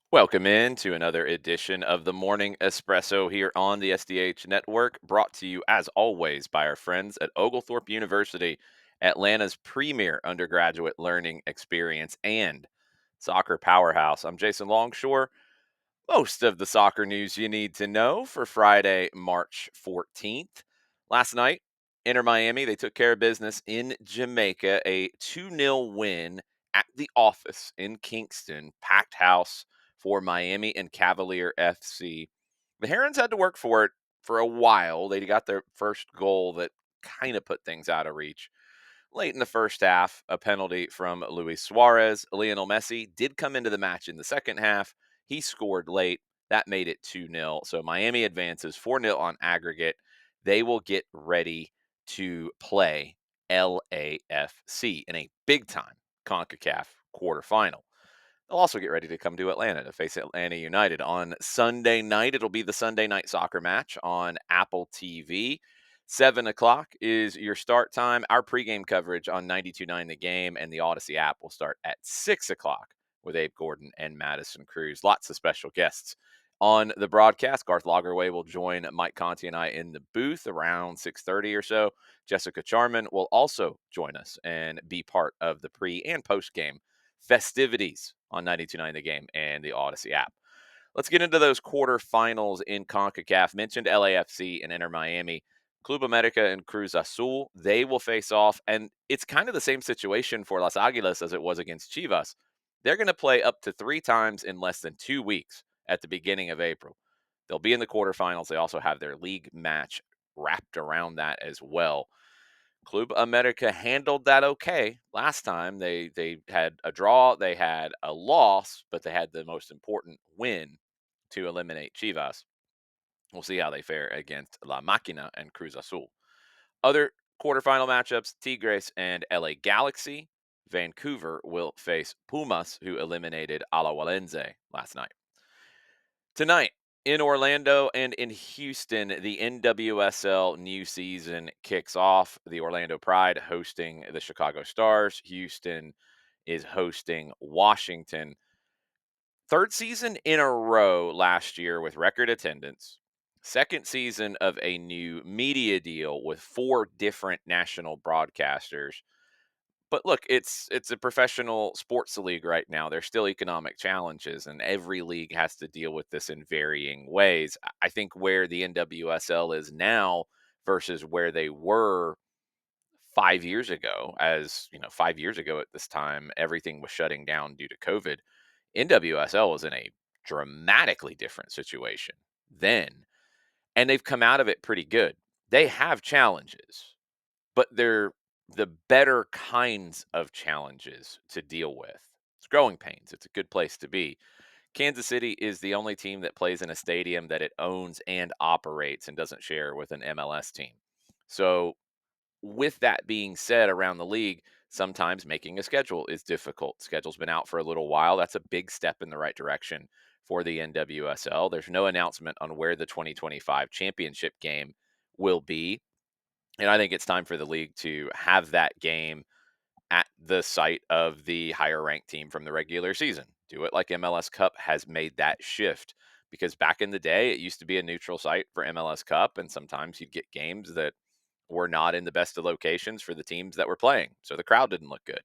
Welcome in to another edition of the Morning Espresso here on the SDH Network, brought to you as always by our friends at Oglethorpe University, Atlanta's premier undergraduate learning experience and soccer powerhouse. I'm Jason Longshore. Most of the soccer news you need to know for Friday, March 14th. Last night, Inter Miami, they took care of business in Jamaica, a 2-0 win at the office in Kingston, packed house for Miami and Cavalier FC. The Herons had to work for it for a while. They got their first goal that kind of put things out of reach. Late in the first half, a penalty from Luis Suarez. Lionel Messi did come into the match in the second half. He scored late. That made it 2-0. So Miami advances 4-0 on aggregate. They will get ready to play LAFC in a big time CONCACAF quarterfinal. They'll also get ready to come to Atlanta to face Atlanta United on Sunday night. It'll be the Sunday night soccer match on Apple TV. 7 o'clock is your start time. Our pregame coverage on 92.9 The Game and the Odyssey app will start at 6 o'clock with Abe Gordon and Madison Cruz. Lots of special guests on the broadcast. Garth Lagerway will join Mike Conti and I in the booth around 6:30 or so. Jessica Charman will also join us and be part of the pre and post game festivities on 92.9 The Game and the Odyssey app. Let's get into those quarterfinals in CONCACAF. Mentioned LAFC and Inter Miami. Club America and Cruz Azul, they will face off. And it's kind of the same situation for Las Aguilas as it was against Chivas. They're going to play up to 3 times in less than 2 weeks at the beginning of April. They'll be in the quarterfinals. They also have their league match wrapped around that as well. Club America handled that okay last time. They had a draw, they had a loss, but they had the most important win to eliminate Chivas. We'll see how they fare against La Máquina and Cruz Azul. Other quarterfinal matchups: Tigres and LA Galaxy. Vancouver will face Pumas, who eliminated Alajuelense last night. Tonight, in Orlando and in Houston, the NWSL new season kicks off. The Orlando Pride hosting the Chicago Stars. Houston is hosting Washington. Third season in a row last year with record attendance. Second season of a new media deal with 4 different national broadcasters. But look, it's a professional sports league right now. There's still economic challenges, and every league has to deal with this in varying ways. I think where the NWSL is now versus where they were 5 years ago, as you know, 5 years ago at this time, everything was shutting down due to COVID. NWSL was in a dramatically different situation then, and they've come out of it pretty good. They have challenges, but they're the better kinds of challenges to deal with. It's growing pains. It's a good place to be. Kansas City is the only team that plays in a stadium that it owns and operates and doesn't share with an MLS team. So, with that being said, around the league, sometimes making a schedule is difficult. Schedule's been out for a little while. That's a big step in the right direction for the NWSL. There's no announcement on where the 2025 championship game will be. And I think it's time for the league to have that game at the site of the higher ranked team from the regular season. Do it like MLS Cup has made that shift, because back in the day, it used to be a neutral site for MLS Cup, and sometimes you'd get games that were not in the best of locations for the teams that were playing. So the crowd didn't look good.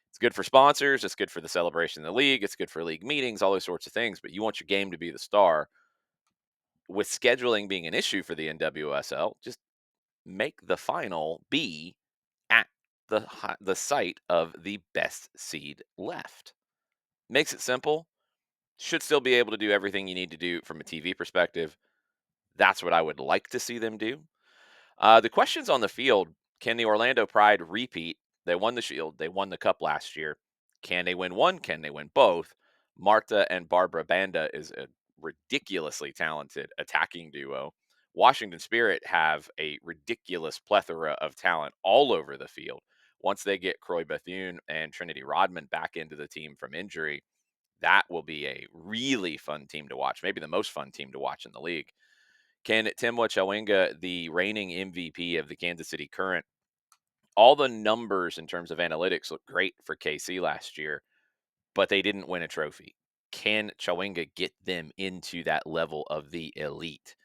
It's good for sponsors, it's good for the celebration of the league, it's good for league meetings, all those sorts of things, but you want your game to be the star. With scheduling being an issue for the NWSL, just make the final be at the site of the best seed left. Makes it simple. Should still be able to do everything you need to do from a TV perspective. That's what I would like to see them do. The questions on the field: can the Orlando Pride repeat? They won the Shield, they won the Cup last year. Can they win one? Can they win both? Marta and Barbra Banda is a ridiculously talented attacking duo. Washington Spirit have a ridiculous plethora of talent all over the field. Once they get Croix Bethune and Trinity Rodman back into the team from injury, that will be a really fun team to watch, maybe the most fun team to watch in the league. Can Temwa Chawinga, the reigning MVP of the Kansas City Current, all the numbers in terms of analytics look great for KC last year, but they didn't win a trophy. can Chawinga get them into that level of the elite?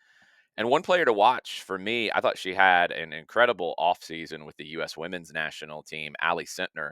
And one player to watch for me, I thought she had an incredible offseason with the U.S. women's national team, Ally Sentnor,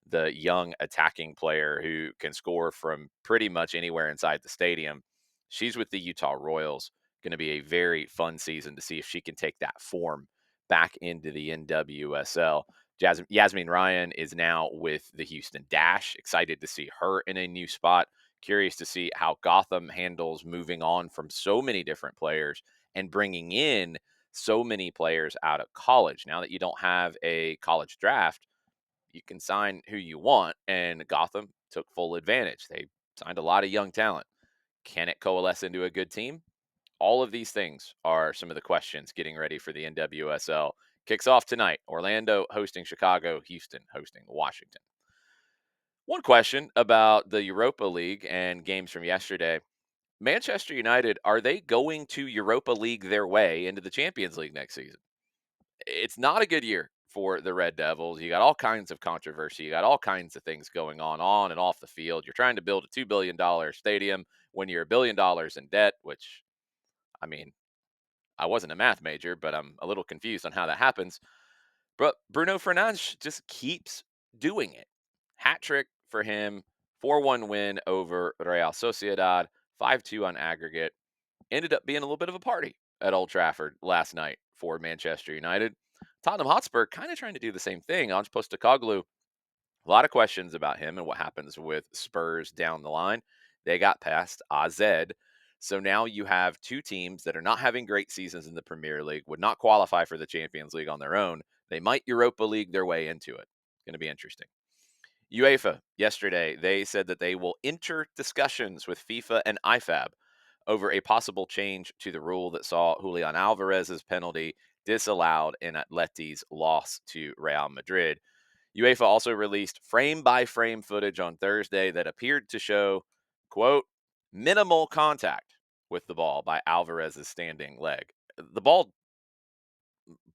the young attacking player who can score from pretty much anywhere inside the stadium. She's with the Utah Royals. Going to be a very fun season to see if she can take that form back into the NWSL. Yasmin Ryan is now with the Houston Dash. Excited to see her in a new spot. Curious to see how Gotham handles moving on from so many different players and bringing in so many players out of college. Now that you don't have a college draft, you can sign who you want, and Gotham took full advantage. They signed a lot of young talent. Can it coalesce into a good team? All of these things are some of the questions getting ready for the NWSL. Kicks off tonight. Orlando hosting Chicago, Houston hosting Washington. One question about the Europa League and games from yesterday. Manchester United, are they going to Europa League their way into the Champions League next season? It's not a good year for the Red Devils. You got all kinds of controversy. You got all kinds of things going on and off the field. You're trying to build a $2 billion stadium when you're $1 billion in debt, which, I mean, I wasn't a math major, but I'm a little confused on how that happens. But Bruno Fernandes just keeps doing it. Hat trick for him, 4-1 win over Real Sociedad, 5-2 on aggregate. Ended up being a little bit of a party at Old Trafford last night for Manchester United. Tottenham Hotspur kind of trying to do the same thing. Ange Postecoglou, a lot of questions about him and what happens with Spurs down the line. They got past AZ. So now you have two teams that are not having great seasons in the Premier League, would not qualify for the Champions League on their own. They might Europa League their way into it. Going to be interesting. UEFA yesterday, they said that they will enter discussions with FIFA and IFAB over a possible change to the rule that saw Julian Alvarez's penalty disallowed in Atleti's loss to Real Madrid. UEFA also released frame-by-frame footage on Thursday that appeared to show, quote, minimal contact with the ball by Alvarez's standing leg. The ball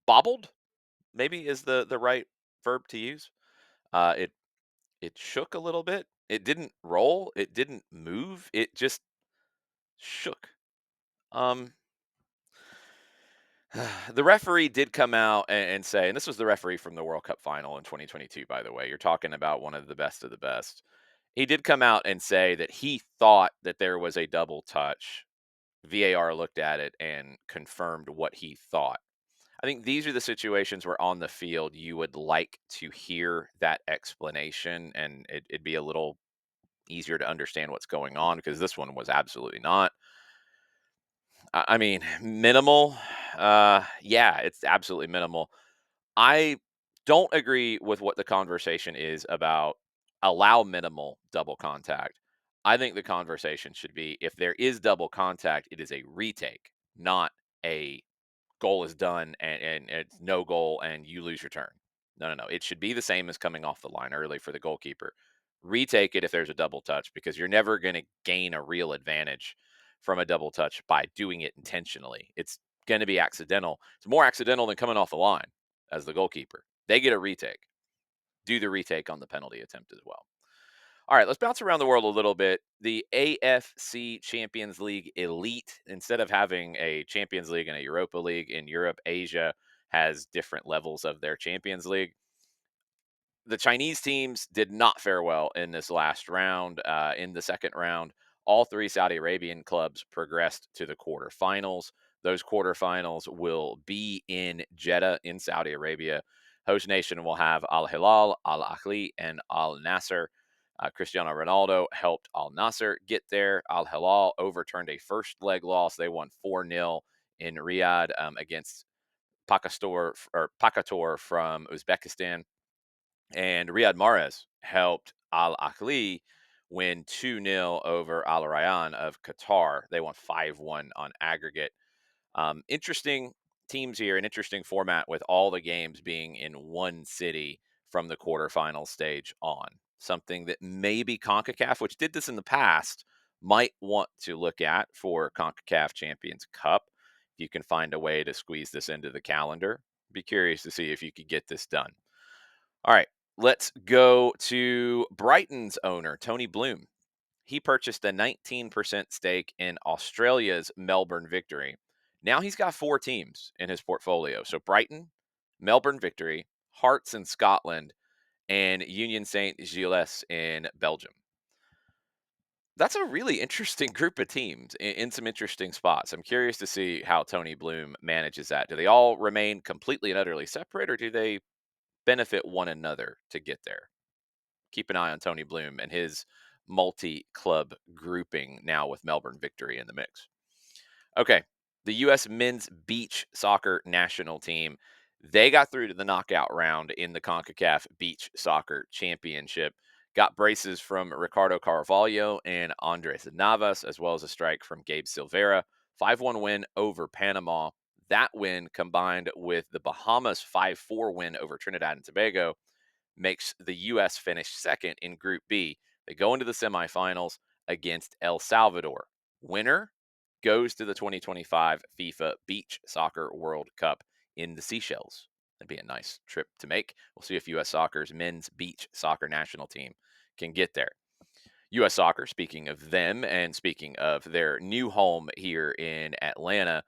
bobbled, maybe is the right verb to use. It shook a little bit. It didn't roll. It didn't move. It just shook. Um, the referee did come out and say, and this was the referee from the World Cup final in 2022, by the way. You're talking about one of the best of the best. He did come out and say that he thought that there was a double touch. VAR looked at it and confirmed what he thought. I think these are the situations where on the field you would like to hear that explanation, and it'd be a little easier to understand what's going on, because this one was absolutely not. I mean, minimal. Yeah, it's absolutely minimal. I don't agree with what the conversation is about allow minimal double contact. I think the conversation should be if there is double contact, it is a retake, not a goal is done and it's no goal and you lose your turn. No, no, no. It should be the same as coming off the line early for the goalkeeper. Retake it if there's a double touch, because you're never going to gain a real advantage from a double touch by doing it intentionally. It's going to be accidental. It's more accidental than coming off the line as the goalkeeper. They get a retake. Do the retake on the penalty attempt as well. All right, let's bounce around the world a little bit. The AFC Champions League Elite, instead of having a Champions League and a Europa League in Europe, Asia has different levels of their Champions League. The Chinese teams did not fare well in this last round. In the second round, all three Saudi Arabian clubs progressed to the quarterfinals. Those quarterfinals will be in Jeddah in Saudi Arabia. Host nation will have Al Hilal, Al Ahly, and Al Nasser. Cristiano Ronaldo helped Al Nasser get there. Al Hilal overturned a first leg loss. They won 4-0 in Riyadh against Pakator from Uzbekistan. And Riyad Mahrez helped Al Ahly win 2-0 over Al Rayyan of Qatar. They won 5-1 on aggregate. Interesting teams here, an interesting format with all the games being in one city from the quarterfinal stage on. Something that maybe Concacaf, which did this in the past, might want to look at for Concacaf Champions Cup. If you can find a way to squeeze this into the calendar, be curious to see if you could get this done. All right, let's go to Brighton's owner, Tony Bloom. he purchased a 19% stake in Australia's Melbourne Victory. Now he's got 4 teams in his portfolio. So Brighton, Melbourne Victory, Hearts in Scotland, and Union Saint Gilles in Belgium. That's a really interesting group of teams in some interesting spots. I'm curious to see how Tony Bloom manages that. Do they all remain completely and utterly separate, or do they benefit one another to get there? Keep an eye on Tony Bloom and his multi-club grouping now with Melbourne Victory in the mix. Okay, the U.S. men's beach soccer national team, they got through to the knockout round in the Concacaf Beach Soccer Championship. Got braces from Ricardo Carvalho and Andres Navas, as well as a strike from Gabe Silveira. 5-1 win over Panama. That win combined with the Bahamas 5-4 win over Trinidad and Tobago makes the U.S. finish second in Group B. They go into the semifinals against El Salvador. Winner goes to the 2025 FIFA Beach Soccer World Cup in the Seychelles. That'd be a nice trip to make. We'll see if U.S. Soccer's men's beach soccer national team can get there. U.S. Soccer, speaking of them and speaking of their new home here in Atlanta,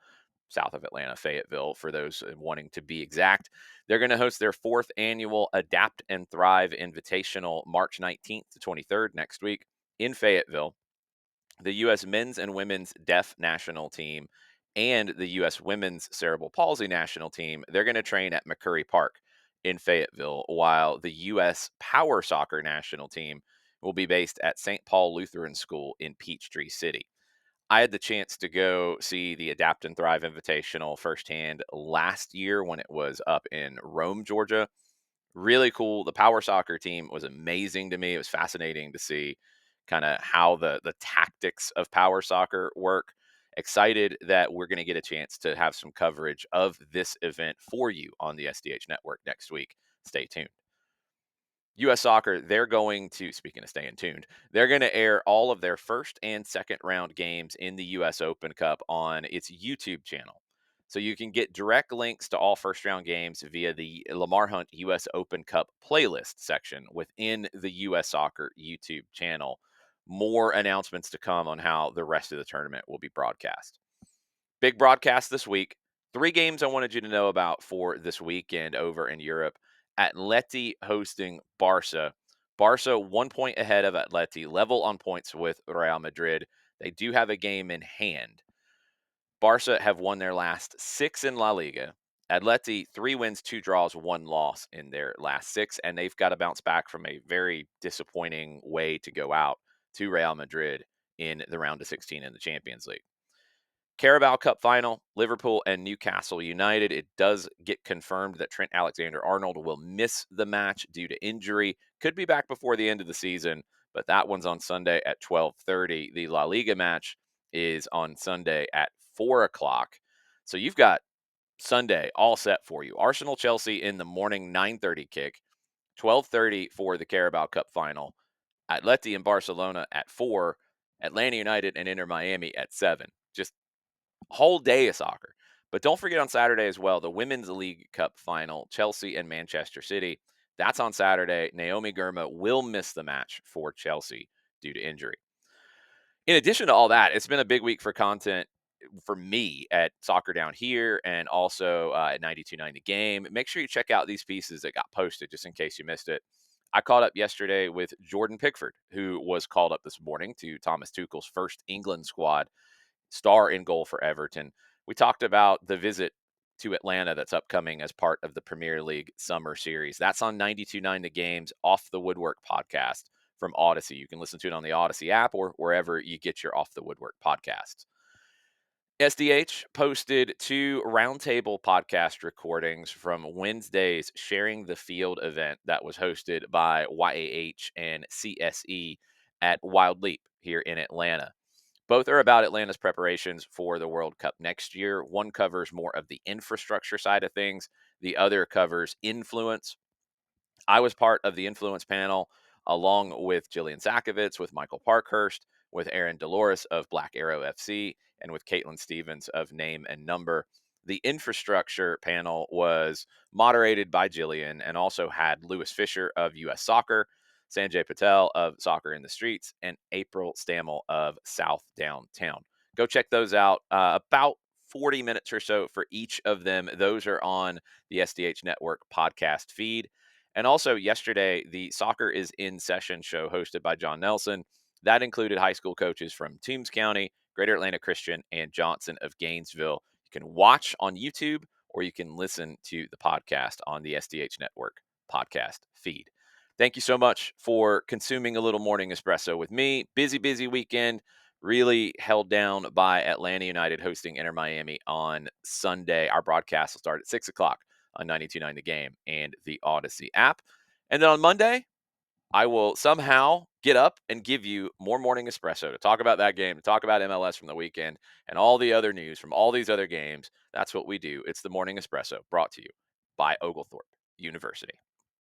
south of Atlanta, Fayetteville, for those wanting to be exact. They're going to host their 4th annual Adapt and Thrive Invitational March 19th to 23rd next week in Fayetteville. The U.S. men's and women's deaf national team and the U.S. women's cerebral palsy national team, they're going to train at McCurry Park in Fayetteville, while the U.S. power soccer national team will be based at St. Paul Lutheran School in Peachtree City. I had the chance to go see the Adapt and Thrive Invitational firsthand last year when it was up in Rome, Georgia. Really cool. The power soccer team was amazing to me. It was fascinating to see kind of how the tactics of power soccer work. Excited that we're going to get a chance to have some coverage of this event for you on the SDH Network next week. Stay tuned. US Soccer, they're going to, speaking of staying tuned, they're going to air all of their first and second round games in the US Open Cup on its YouTube channel. So you can get direct links to all first round games via the Lamar Hunt US Open Cup playlist section within the US Soccer YouTube channel. More announcements to come on how the rest of the tournament will be broadcast. Big broadcast this week. 3 games I wanted you to know about for this weekend over in Europe. Atleti hosting Barca. Barca 1 point ahead of Atleti, level on points with Real Madrid. They do have a game in hand. Barca have won their last 6 in La Liga. Atleti 3 wins, 2 draws, 1 loss in their last 6, and they've got to bounce back from a very disappointing way to go out to Real Madrid in the round of 16 in the Champions League. Carabao Cup final, Liverpool and Newcastle United. It does get confirmed that Trent Alexander-Arnold will miss the match due to injury. Could be back before the end of the season, but that one's on Sunday at 12:30. The La Liga match is on Sunday at 4 o'clock. So you've got Sunday all set for you. Arsenal-Chelsea in the morning 9:30 kick, 12:30 for the Carabao Cup final. Atleti and Barcelona at 4, Atlanta United and Inter Miami at 7. Just whole day of soccer. But don't forget on Saturday as well, the Women's League Cup final, Chelsea and Manchester City. That's on Saturday. Naomi Girma will miss the match for Chelsea due to injury. In addition to all that, it's been a big week for content for me at Soccer Down Here and also at 92.9 The Game. Make sure you check out these pieces that got posted just in case you missed it. I caught up yesterday with Jordan Pickford, who was called up this morning to Thomas Tuchel's first England squad, star in goal for Everton. We talked about the visit to Atlanta that's upcoming as part of the Premier League Summer Series. That's on 92.9 The Game's Off the Woodwork podcast from Odyssey. You can listen to it on the Odyssey app or wherever you get your Off the Woodwork podcasts. SDH posted 2 roundtable podcast recordings from Wednesday's Sharing the Field event that was hosted by YAH and CSE at Wild Leap here in Atlanta. Both are about Atlanta's preparations for the World Cup next year. One covers more of the infrastructure side of things. The other covers influence. I was part of the influence panel along with Jillian Zakovitz, with Michael Parkhurst, with Aaron Dolores of Black Arrow FC, and with Caitlin Stevens of Name and Number. The infrastructure panel was moderated by Jillian and also had Lewis Fisher of US Soccer, Sanjay Patel of Soccer in the Streets, and April Stammel of South Downtown. Go check those out. About 40 minutes or so for each of them. Those are on the SDH Network podcast feed. And also, yesterday, the Soccer is in Session show hosted by John Nelson. That included high school coaches from Toombs County, Greater Atlanta Christian, and Johnson of Gainesville. You can watch on YouTube or you can listen to the podcast on the SDH Network podcast feed. Thank you so much for consuming a little morning espresso with me. Busy, busy weekend. Really held down by Atlanta United hosting Inter Miami on Sunday. Our broadcast will start at 6 o'clock on 92.9 The Game and the Odyssey app. And then on Monday, I will somehow get up and give you more morning espresso to talk about that game, to talk about MLS from the weekend, and all the other news from all these other games. That's what we do. It's the morning espresso brought to you by Oglethorpe University.